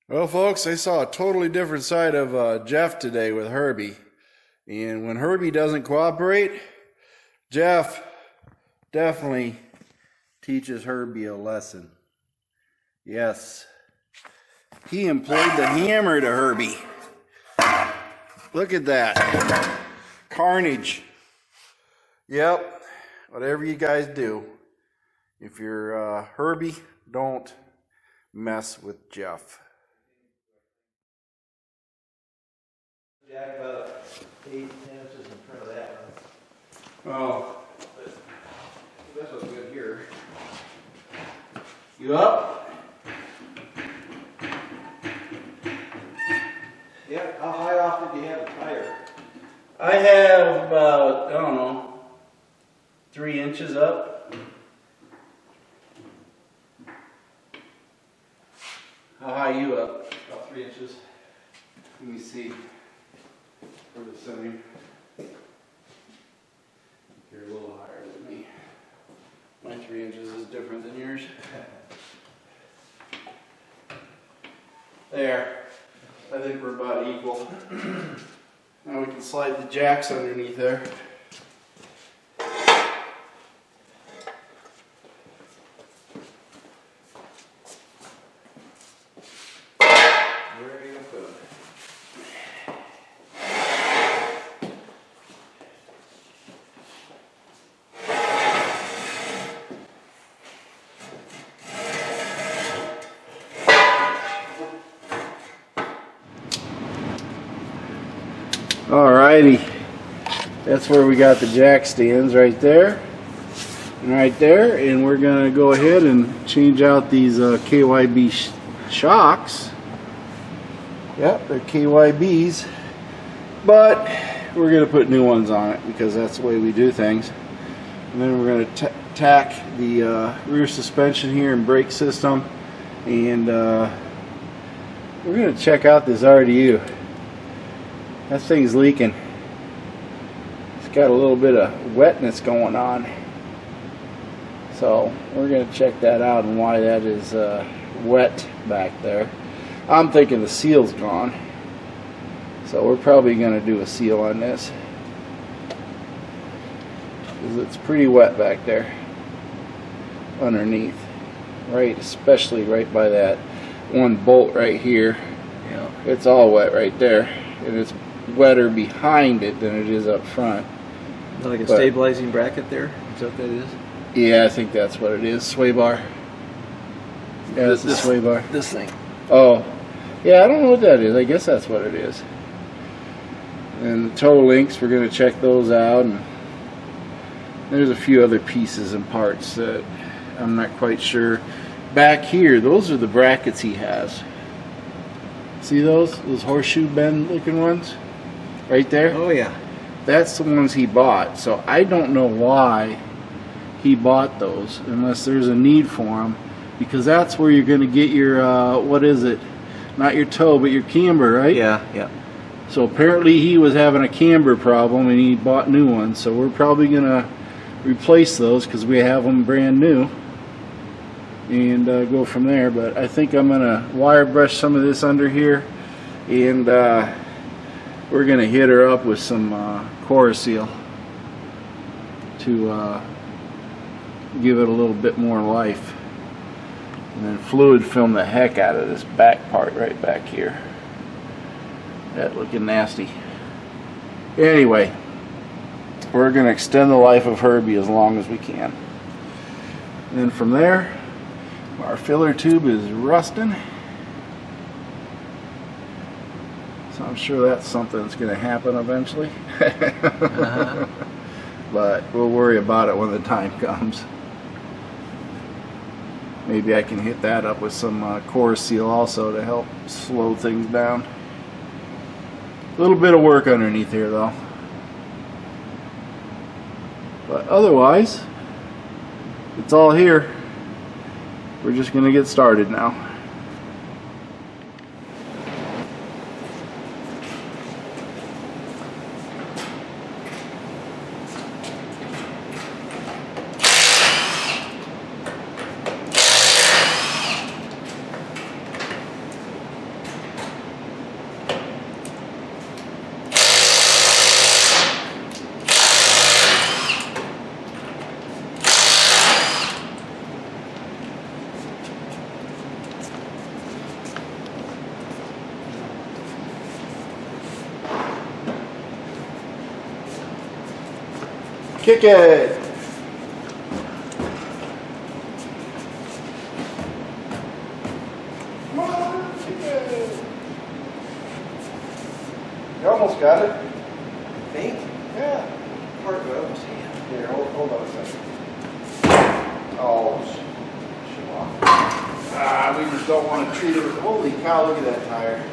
Well, folks, I saw a totally different side of Jeff today with Herbie. And when Herbie doesn't cooperate, Jeff definitely teaches Herbie a lesson. Yes, he employed the hammer to Herbie. Look at that. Carnage. Yep, whatever you guys do, if you're Herbie, don't mess with Jeff. Jack about 8 inches in front of that one. Oh, this was good here. You up? Yeah, how high off did you have a tire? I have about, I don't know, 3 inches up. How high you up? About 3 inches. Let me see. We're the same. You're a little higher than me. My 3 inches is different than yours. There. I think we're about equal. Now we can slide the jacks underneath there. Alrighty, that's where we got the jack stands right there and right there, and we're gonna go ahead and change out these KYB shocks. Yep, they're KYBs, but we're gonna put new ones on it because that's the way we do things. And then we're gonna tack the rear suspension here and brake system, and we're gonna check out this RDU. That thing's leaking. It's got a little bit of wetness going on. So we're going to check that out and why that is wet back there. I'm thinking the seal's gone. So we're probably going to do a seal on this, because it's pretty wet back there underneath. Right, especially right by that one bolt right here. Yeah. It's all wet right there. And it's wetter behind it than it is up front. Like a stabilizing bracket there? Is that what that is? Yeah, I think that's what it is. Sway bar. Yeah, it's a sway bar. This thing. Oh, yeah, I don't know what that is. I guess that's what it is. And the toe links, we're going to check those out. And there's a few other pieces and parts that I'm not quite sure. Back here, those are the brackets he has. See those? Those horseshoe bend looking ones? Right there? Oh yeah. That's the ones he bought. So I don't know why he bought those unless there's a need for them, because that's where you're going to get your what is it? Not your toe, but your camber, right? Yeah, yeah. So apparently he was having a camber problem and he bought new ones. So we're probably going to replace those because we have them brand new and go from there. But I think I'm going to wire brush some of this under here, and we're going to hit her up with some core seal to give it a little bit more life, and then fluid film the heck out of this back part right back here. That looking nasty. Anyway, we're going to extend the life of Herbie as long as we can. And then from there, our filler tube is rusting, so I'm sure that's something that's going to happen eventually. But we'll worry about it when the time comes. Maybe I can hit that up with some core seal also to help slow things down. A little bit of work underneath here though. But otherwise, it's all here. We're just going to get started now. Kick it. Come on, kick it. You almost got it. Think? Yeah. Part of it, I almost had. Here, hold on a second. Oh, we just don't want to treat it with, holy cow, look at that tire.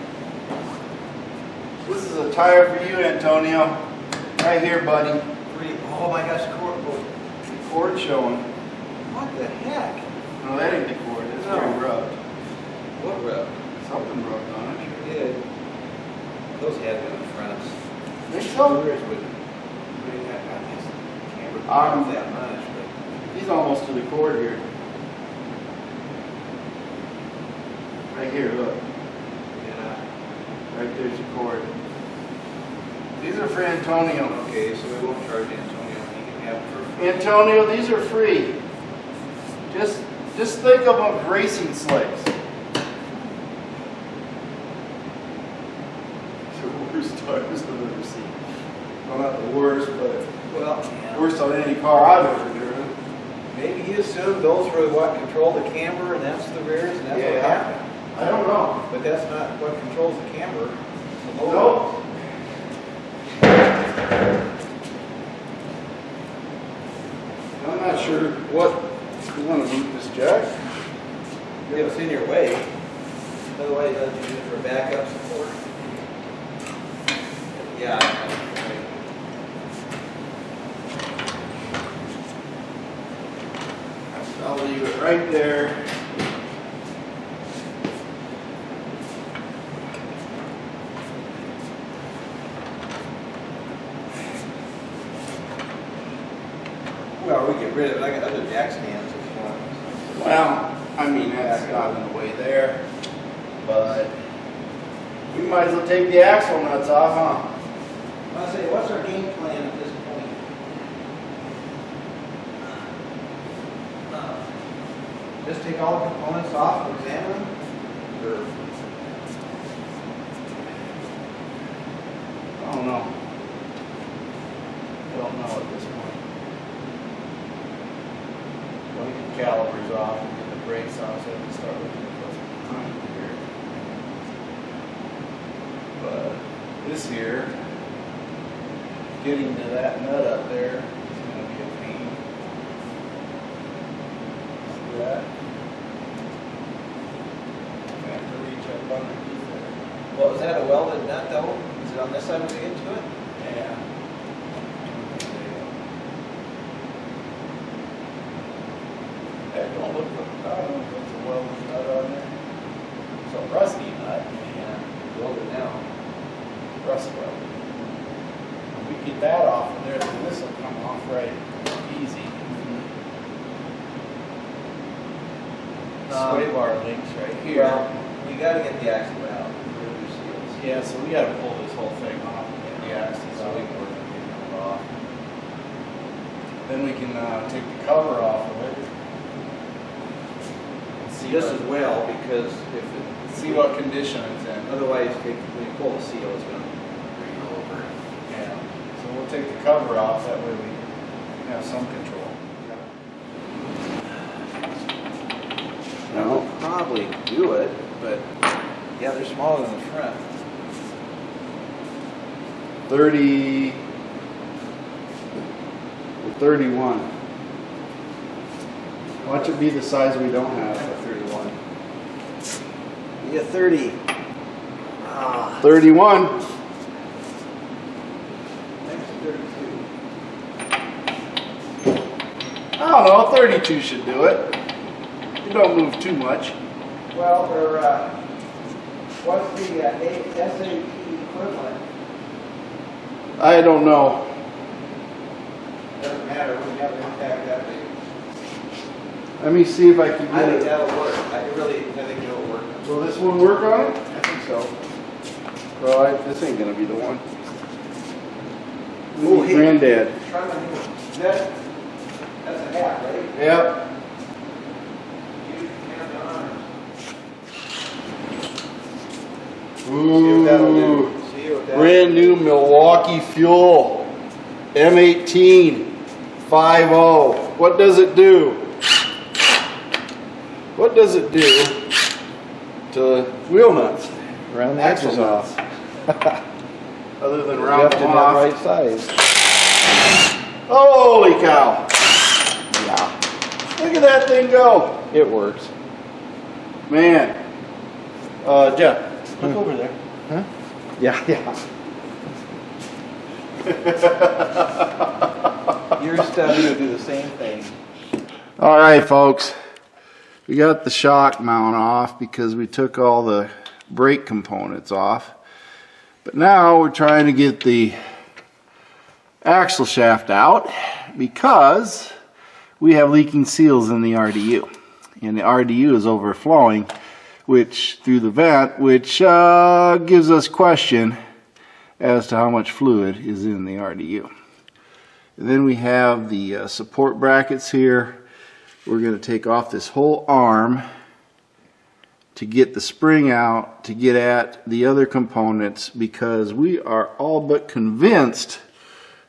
This is a tire for you, Antonio. Right here, buddy. Oh my gosh, cord. Cord showing. What the heck? No, that ain't the cord. That's No. very rubbed. What rub? Something rubbed on it. Sure did. Those had been in fronts. Think so? Rears would have got this camera that much, but He's almost to the cord here. Right here, look. yeah. Right there's the cord. These are for Antonio. Okay, so we won't charge Antonio. He can have it for Antonio, these are free. Just think of them as racing slicks. The worst tires I've ever seen. Well, not the worst, but well, yeah. worst on any car I've ever driven. Maybe he assumed those were what control the camber and that's the rears and that's what happened. I don't know. But that's not what controls the camber. Nope. I'm not sure what you want to move this jack. If it's in your way, otherwise you use it for backup support. Yeah. I'll leave it right there. Well, we get rid of it. I got other jack stands if you want. Well, I mean, that's not in the way there, but we might as well take the axle nuts off, huh? I'll say, what's our game plan at this point? Just take all the components off and examine them? Or I don't know. I don't know at this point. Well, we get the calipers off and get the brakes off so we can start looking at what's behind here. But this here, getting to that nut up there is going to be a pain. See that? I have to reach up underneath there. well, is that a welded nut though? Is it on this side when we get to it? Yeah. That don't look like, I don't know if it's a welded nut on there. It's a rusty nut. Yeah. Welded now. Rust welded. If we get that off of there, then this will come off right easy. Sway bar links right here. Well, you got to get the axle out. Remove your seals. Yeah, so we got to pull this whole thing off and get the axles out. Off. Then we can take the cover off of it. See Just what, as well, because if it, see what condition it's in. otherwise, when you pull the seal, it's going to bring it over. Yeah. So we'll take the cover off. That way we have some control. That will probably do it, but yeah, they're smaller than the front. 30 or 31. Why don't it be the size we don't have? 31. Yeah, 30. 31. Next to 32. I don't know, 32 should do it. You don't move too much. Well, what's the SAT equivalent? I don't know. Doesn't matter, we have to impact that big. Let me see if I can I get think it. that'll work. I think it'll work. Will this one work on it? I think so. Well, this ain't gonna be the one. Oh, hey. Granddad. Try my new one. That's a hat, right? Yep. Ooh, Brand new Milwaukee Fuel M18 5-0. What does it do? What does it do to wheel nuts? Round the Axle edges nuts. off. Other than You round have to them have off. right size. Holy cow! Yeah, Look at that thing go. it works. Man. Jeff, look over there. Huh? Yeah, yeah. Your stubby will do the same thing. All right, folks. We got the shock mount off because we took all the brake components off. But now we're trying to get the axle shaft out because we have leaking seals in the RDU. And the RDU is overflowing through the vent, which gives us question as to how much fluid is in the RDU. And then we have the support brackets here. We're going to take off this whole arm to get the spring out to get at the other components, because we are all but convinced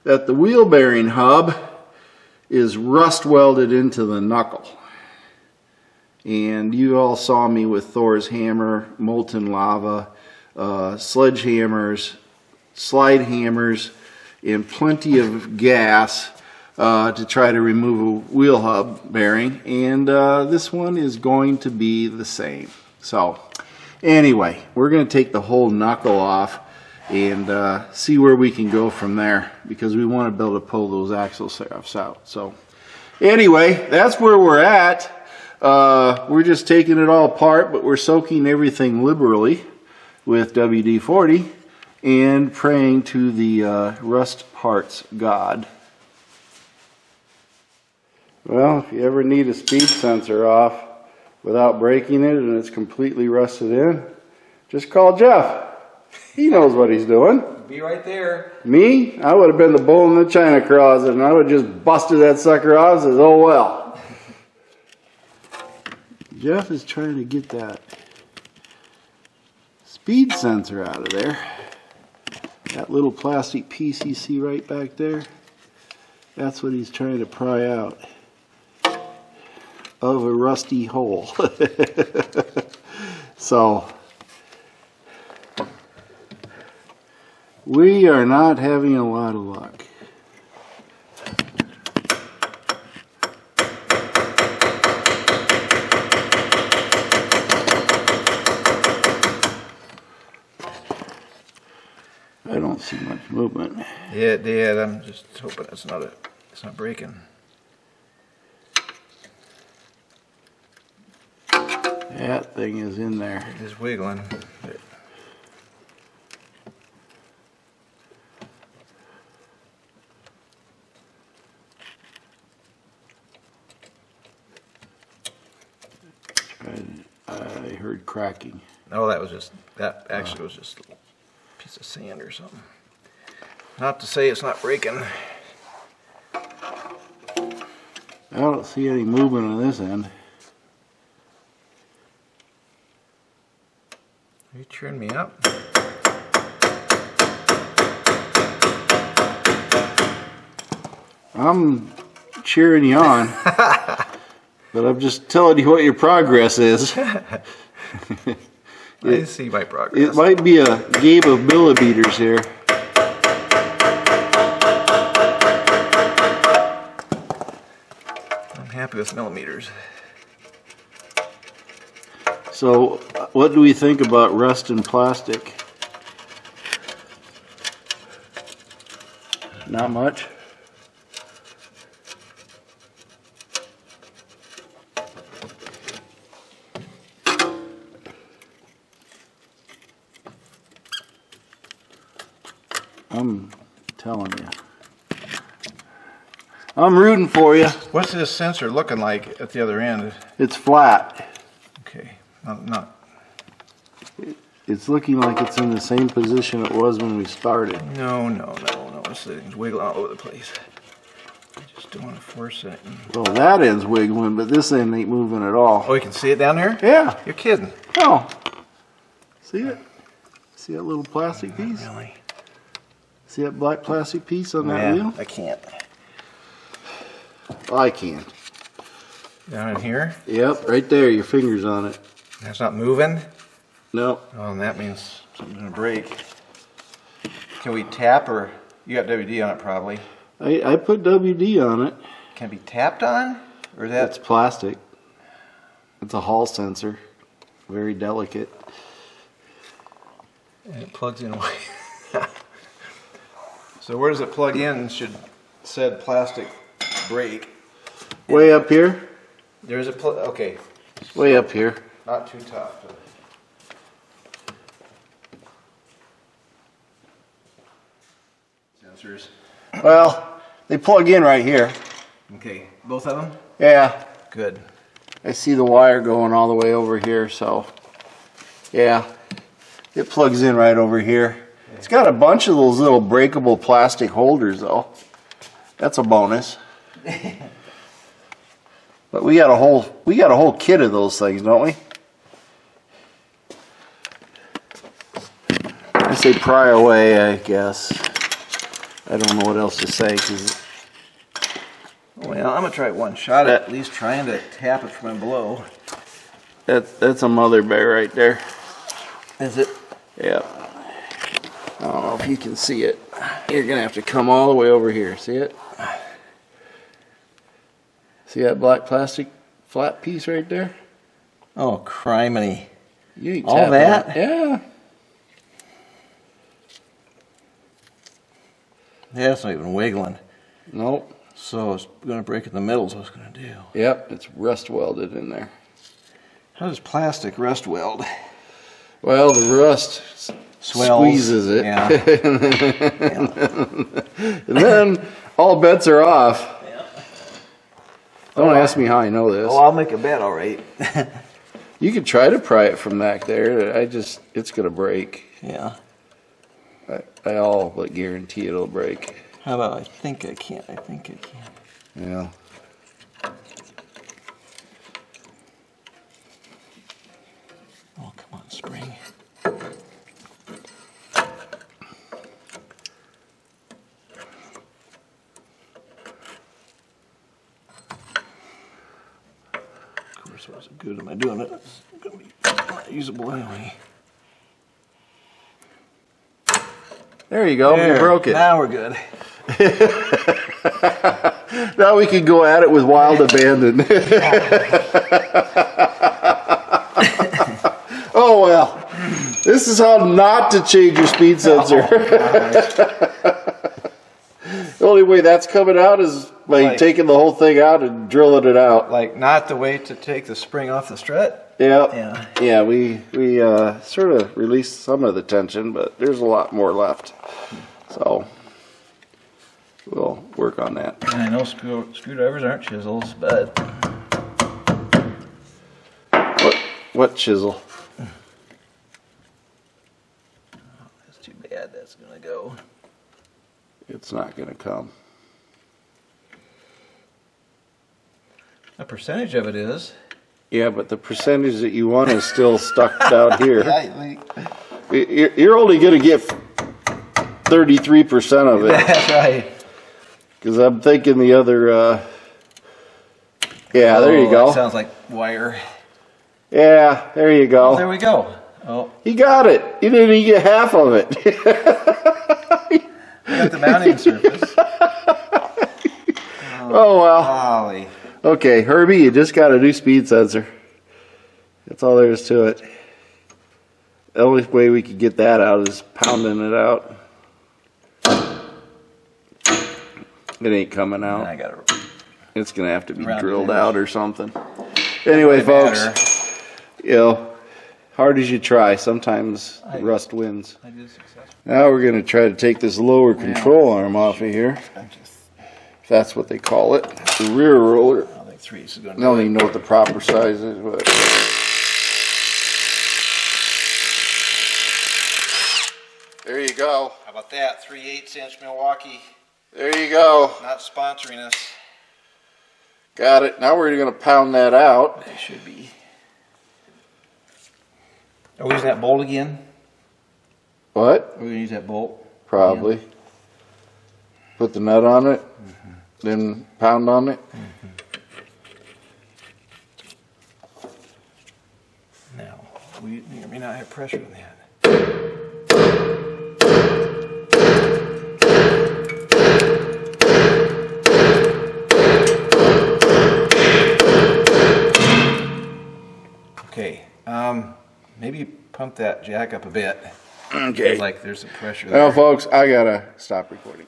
that the wheel bearing hub is rust welded into the knuckle. And you all saw me with Thor's hammer, molten lava, sledgehammers, slide hammers, and plenty of gas to try to remove a wheel hub bearing, and this one is going to be the same. So anyway, we're going to take the whole knuckle off and see where we can go from there, because we want to be able to pull those axle shafts out. So anyway, that's where we're at. We're just taking it all apart, but we're soaking everything liberally with WD-40 and praying to the rust parts God. Well, if you ever need a speed sensor off without breaking it and it's completely rusted in, just call Jeff. He knows what he's doing. Be right there. Me? I would have been the bull in the china closet and I would have just busted that sucker off and says, oh well. Jeff is trying to get that speed sensor out of there. That little plastic piece you see right back there, that's what he's trying to pry out of a rusty hole. So we are not having a lot of luck. I don't see much movement. Yeah, it did. I'm just hoping it's not breaking. That thing is in there. It is wiggling. I heard cracking. Oh, that actually was just a piece of sand or something. Not to say it's not breaking. I don't see any movement on this end. Are you cheering me up? I'm cheering you on, but I'm just telling you what your progress is. I see my progress. It might be a game of millimeters here. I'm happy with millimeters. So, what do we think about rust and plastic? Not much. I'm telling you. I'm rooting for you. What's this sensor looking like at the other end? It's flat. Okay, not. It's looking like it's in the same position it was when we started. No. This thing's wiggling all over the place. I just don't want to force it. Well, that end's wiggling, but this end ain't moving at all. Oh, you can see it down there? Yeah. You're kidding. Oh. See it? See that little plastic piece? Really? See that black plastic piece on that Yeah, wheel? I can't. I can. Down in here? Yep, right there. Your finger's on it. That's not moving? Nope. Oh, and that means something's gonna break. Can we tap, or you got WD on it probably? I put WD on it. Can it be tapped on? Or is that... It's plastic. It's a hall sensor. Very delicate. And it plugs in. So where does it plug in? Should said plastic break? Way up here. There's a plug. Okay. Way up here. Not too tough. Sensors. Well, they plug in right here. Okay. Both of them? Yeah. Good. I see the wire going all the way over here, so yeah. It plugs in right over here. It's got a bunch of those little breakable plastic holders though. That's a bonus. But we got a whole kit of those things, don't we? I say pry away, I guess. I don't know what else to say. Well, I'm gonna try one shot at least trying to tap it from below. That's a mother bear right there. Is it? Yeah. I don't know if you can see it. You're gonna have to come all the way over here. See it? See that black plastic flat piece right there? Oh, criminy. You ain't All tapping that? it. Yeah. Yeah, it's not even wiggling. Nope. So it's gonna break in the middle is what it's gonna do. Yep, it's rust welded in there. How does plastic rust weld? Well, the rust Swells. squeezes it. Yeah. And then all bets are off. Don't ask me how I know this. Oh, I'll make a bet, all right. You could try to pry it from back there. It's gonna break. Yeah. I'll but guarantee it'll break. How about I think I can? I think I can. Yeah. Oh, come on, spring. Of course, what's it good am I doing it? It's gonna be not usable anyway. There you go. There. You broke it. Now we're good. Now we can go at it with wild abandon. Oh well. This is how not to change your speed sensor. The only way that's coming out is by taking the whole thing out and drilling it out. Like not the way to take the spring off the strut? Yeah. Yeah, we sort of released some of the tension, but there's a lot more left. So we'll work on that. I know screwdrivers aren't chisels, but What chisel? that's too bad. That's gonna go. It's not gonna come. A percentage of it is. Yeah, but the percentage that you want is still stuck down here. Yeah, You're only gonna get 33% of it. that's right. Because I'm thinking the other. Yeah, there you go. That sounds like wire. Yeah, there you go. Oh, there we go. Oh, You got it. You didn't even get half of it. I got the mounting surface. Oh well. Golly. Okay, Herbie, you just got a new speed sensor. That's all there is to it. The only way we could get that out is pounding it out. It ain't coming out. I got it. It's gonna have to be Around the drilled edge. out or something. Anyway, folks, you know, hard as you try, sometimes rust wins. I did successful. Now we're gonna try to take this lower control arm off of here. If that's what they call it, the rear roller. I think 3 is going I to don't even know what the proper size is, but there you go. How about that? 3/8" Milwaukee. There you go. Not sponsoring us. Got it. Now we're gonna pound that out. They should be. Are we using that bolt again? What? Are we going to use that bolt? Probably. Put the nut on it. then pound on it. Now, we may or may not have pressure on that. Okay, maybe pump that jack up a bit. Okay. Like there's some pressure there. Well, folks, I gotta stop recording.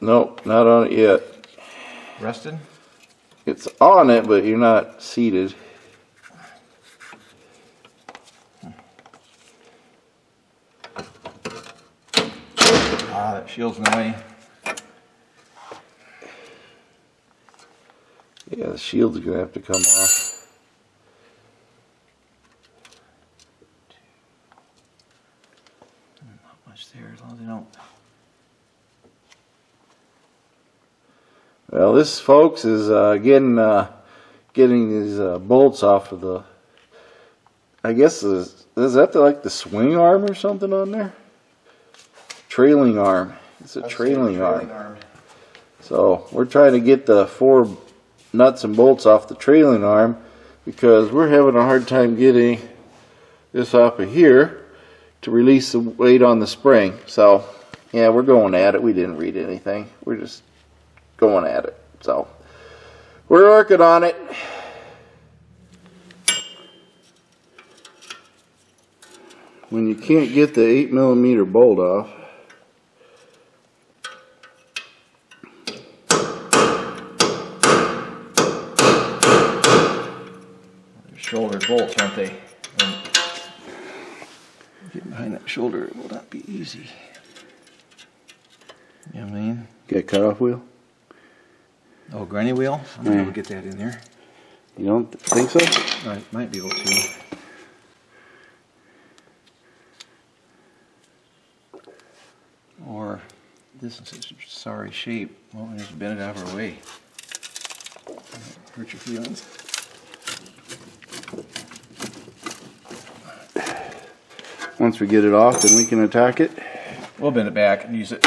Nope, not on it yet. Rusted? It's on it, but you're not seated. Ah, that shield's in the way. Yeah, the shield's gonna have to come off. Not much there, as long as they don't. Well, this, folks, is getting these bolts off of the. I guess is that like the swing arm or something on there? Trailing arm. It's a trailing arm. So we're trying to get the 4 nuts and bolts off the trailing arm because we're having a hard time getting this off of here to release the weight on the spring. So yeah, we're going at it. We didn't read anything. We're just going at it. So we're working on it. When you can't get the 8mm bolt off, Shoulder bolts, aren't they? Getting behind that shoulder will not be easy. You know what I mean? Get a cutoff wheel? Oh, granny wheel? I'm gonna be able to get that in there. You don't think so? I might be able to. Or this is such a sorry shape. Well, we just bend it out of our way. Hurt your feelings. Once we get it off, then we can attack it. We'll bend it back and use it.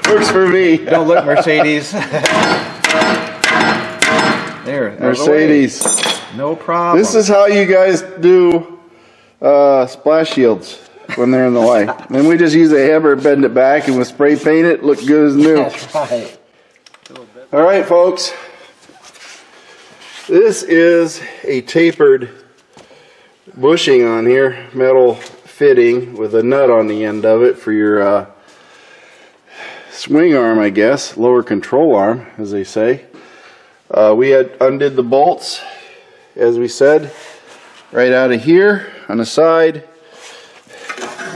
Works for me. Don't look, Mercedes. There, Mercedes. No problem. This is how you guys do splash shields when they're in the way. Then we just use a hammer, bend it back, and with spray paint it, look good as new. That's right. All right, folks. This is a tapered bushing on here, metal fitting with a nut on the end of it for your swing arm, I guess, lower control arm, as they say. We had undid the bolts, as we said, right out of here on the side,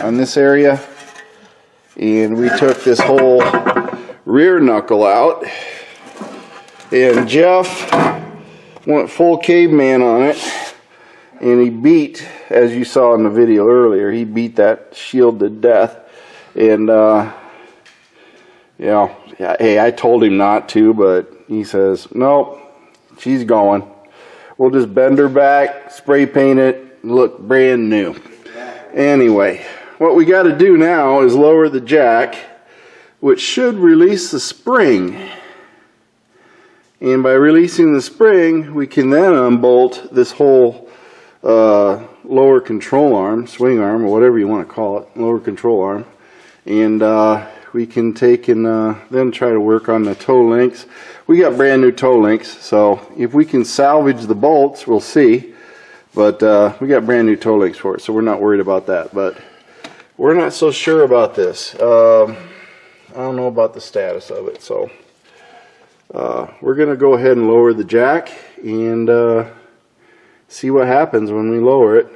on this area, and we took this whole rear knuckle out, and Jeff went full caveman on it. And he beat, as you saw in the video earlier, he beat that shield to death. And, hey, I told him not to, but he says, nope, she's going. We'll just bend her back, spray paint it, look brand new. Anyway, what we got to do now is lower the jack, which should release the spring. And by releasing the spring, we can then unbolt this whole lower control arm, swing arm, or whatever you want to call it, lower control arm, and we can take and then try to work on the toe links. We got brand new toe links, so if we can salvage the bolts, we'll see, but we got brand new toe links for it, so we're not worried about that. But we're not so sure about this. I don't know about the status of it, so we're gonna go ahead and lower the jack and see what happens when we lower it.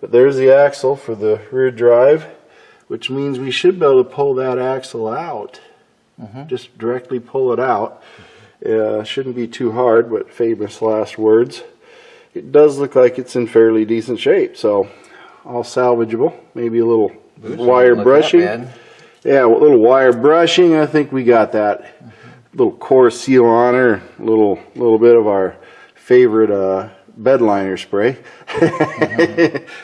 But there's the axle for the rear drive, which means we should be able to pull that axle out. Just directly pull it out. Shouldn't be too hard, but famous last words. It does look like it's in fairly decent shape, so all salvageable. Maybe a little wire brushing. Yeah, a little wire brushing. I think we got that. Little core seal on her. Little bit of our favorite bed liner spray.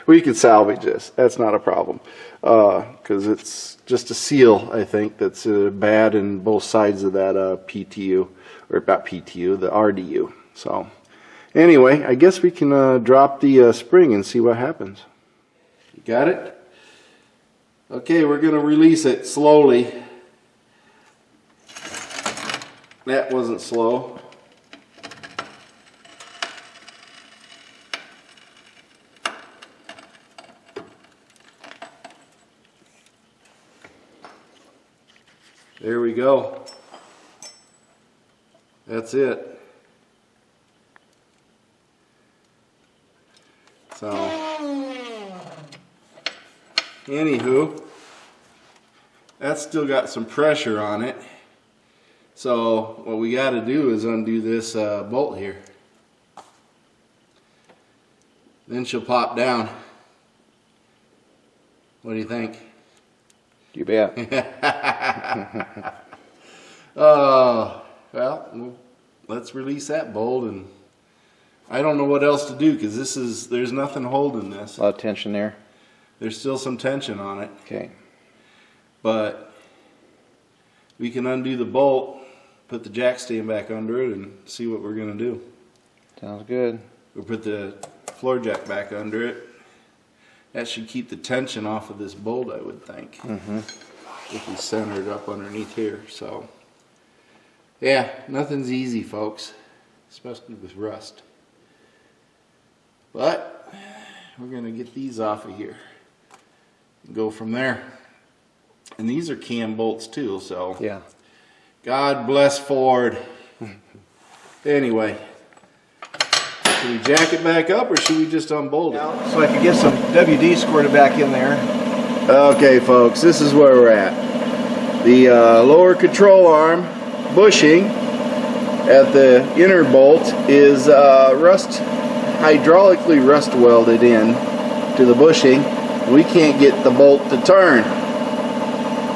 We can salvage this. That's not a problem. Because it's just a seal, I think, that's bad in both sides of that PTU, or not PTU, the RDU. So anyway, I guess we can drop the spring and see what happens. You got it? Okay, we're going to release it slowly. That wasn't slow. There we go. That's it. So, anywho, that's still got some pressure on it. So what we got to do is undo this bolt here. Then she'll pop down. What do you think? You bet. Well, let's release that bolt, and I don't know what else to do because there's nothing holding this. A lot of tension there. There's still some tension on it. Okay. But we can undo the bolt, put the jack stand back under it, and see what we're going to do. Sounds good. We'll put the floor jack back under it. That should keep the tension off of this bolt, I would think. If we center it up underneath here. So, yeah, nothing's easy, folks, especially with rust. But we're going to get these off of here and go from there. And these are cam bolts too, so yeah. God bless Ford. Anyway, should we jack it back up or should we just unbolt it? So I could get some WD squirted back in there. Okay, folks, this is where we're at. The lower control arm bushing at the inner bolt is hydraulically rust welded in to the bushing. We can't get the bolt to turn.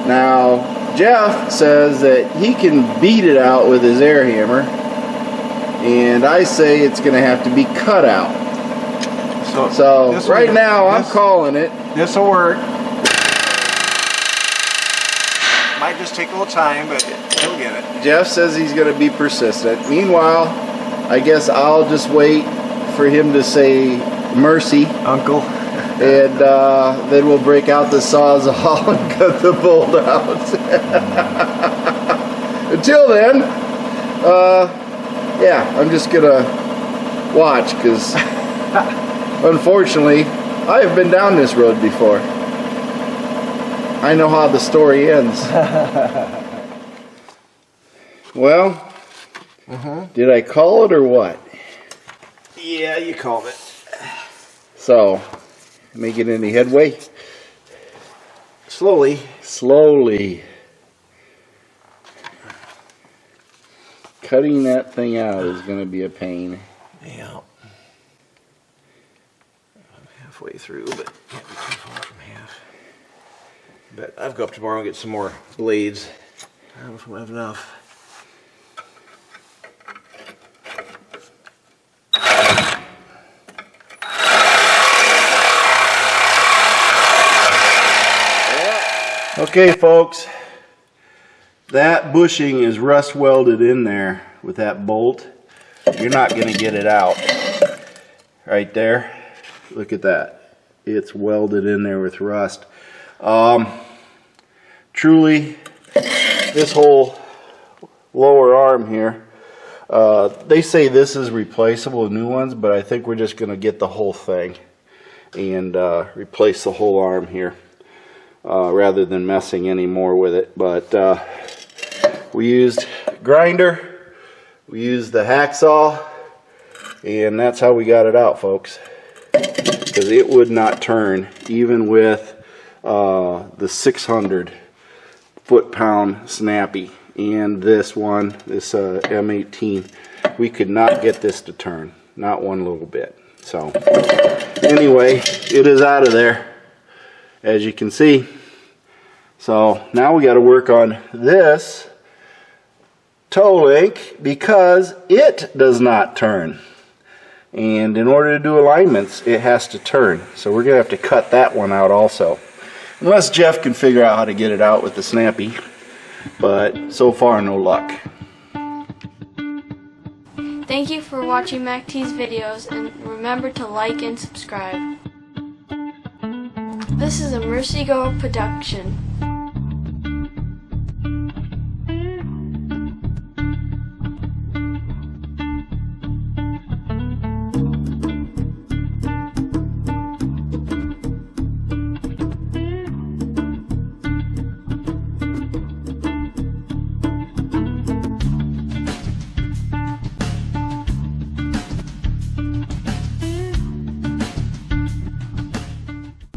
Now, Jeff says that he can beat it out with his air hammer, and I say it's going to have to be cut out. So right now I'm calling it. This will work. Might just take a little time, but he'll get it. Jeff says he's going to be persistent. Meanwhile, I guess I'll just wait for him to say mercy, Uncle. And then we'll break out the Sawzall and cut the bolt out. Until then, yeah, I'm just gonna watch because unfortunately I have been down this road before. I know how the story ends. Well, did I call it or what? Yeah, you called it. So, making any headway? Slowly. Slowly. Cutting that thing out is going to be a pain. Yeah. I'm halfway through, but can't be too far from half. But I'll go up tomorrow and get some more blades. I don't know if we'll have enough. Okay, folks, that bushing is rust welded in there with that bolt. You're not going to get it out. Right there. Look at that. It's welded in there with rust. Truly, this whole lower arm here, they say this is replaceable with new ones, but I think we're just going to get the whole thing and replace the whole arm here. Rather than messing any more with it. But we used grinder, we used the hacksaw, and that's how we got it out, folks. Because it would not turn, even with the 600 foot-pound snappy and this one, this M18. We could not get this to turn, not one little bit. So anyway, it is out of there, as you can see. So now we got to work on this toe link because it does not turn. And in order to do alignments, it has to turn. So we're going to have to cut that one out also. Unless Jeff can figure out how to get it out with the snappy. But so far, no luck. Thank you for watching MacT's videos, and remember to like and subscribe. This is a Mercy Go production.